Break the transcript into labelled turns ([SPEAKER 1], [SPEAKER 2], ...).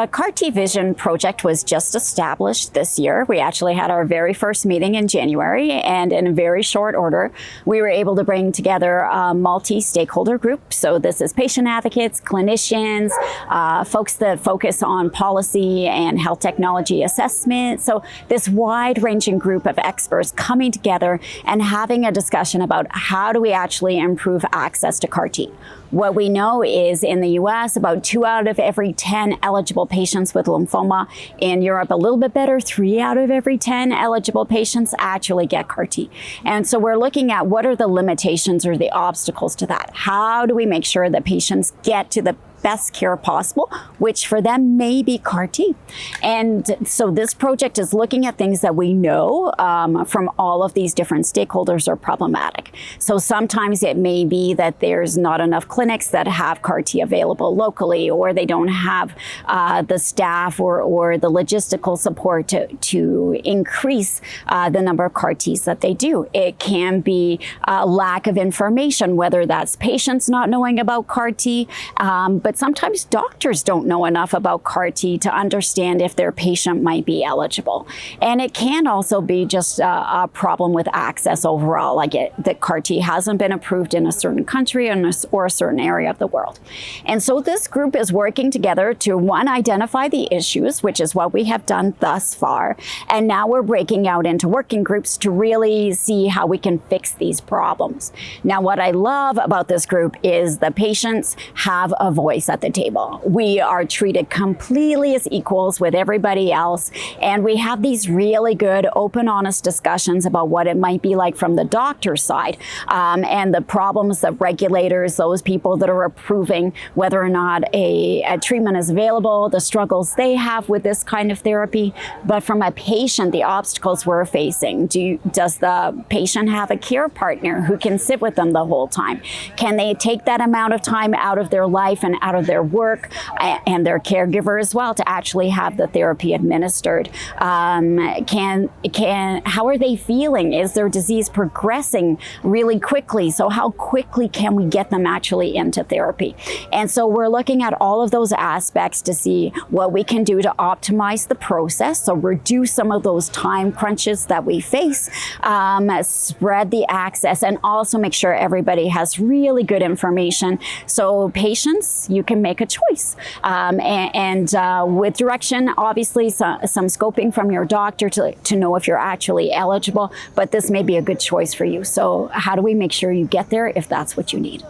[SPEAKER 1] the CAR-T Vision project was just established this year. We actually had our very first meeting in January, and in a very short order, we were able to bring together a multi-stakeholder group. So this is patient advocates, clinicians, folks that focus on policy and health technology assessment. So this wide-ranging group of experts coming together and having a discussion about how do we actually improve access to CAR-T. What we know is in the US, about 2 out of every 10 eligible patients with lymphoma. In Europe, a little bit better, 3 out of every 10 eligible patients actually get CAR-T. And so we're looking at what are the limitations or the obstacles to that. How do we make sure that patients get to the best care possible, which for them may be CAR-T. And so this project is looking at things that we know from all of these different stakeholders are problematic. So sometimes it may be that there's not enough clinics that have CAR-T available locally, or they don't have the staff or the logistical support to increase the number of CAR-Ts that they do. It can be a lack of information, whether that's patients not knowing about CAR-T, but sometimes doctors don't know enough about CAR-T to understand if their patient might be eligible. And it can also be just a problem with access overall, like that CAR-T hasn't been approved in a certain country or a certain area of the world. And so this group is working together to, one, identify the issues, which is what we have done thus far. And now we're breaking out into working groups to really see how we can fix these problems. Now, what I love about this group is the patients have a voice at the table. We are treated completely as equals with everybody else, and we have these really good, open, honest discussions about what it might be like from the doctor's side, and the problems that regulators, those people that are approving whether or not a treatment is available, the struggles they have with this kind of therapy. But from a patient, the obstacles we're facing. Does the patient have a care partner who can sit with them the whole time? Can they take that amount of time out of their life and out of their work and their caregiver as well to actually have the therapy administered? How are they feeling? Is their disease progressing really quickly? So how quickly can we get them actually into therapy? And so we're looking at all of those aspects to see what we can do to optimize the process, so reduce some of those time crunches that we face, spread the access, and also make sure everybody has really good information. So patients, you can make a choice. With direction, obviously some scoping from your doctor to know if you're actually eligible, but this may be a good choice for you. So how do we make sure you get there if that's what you need?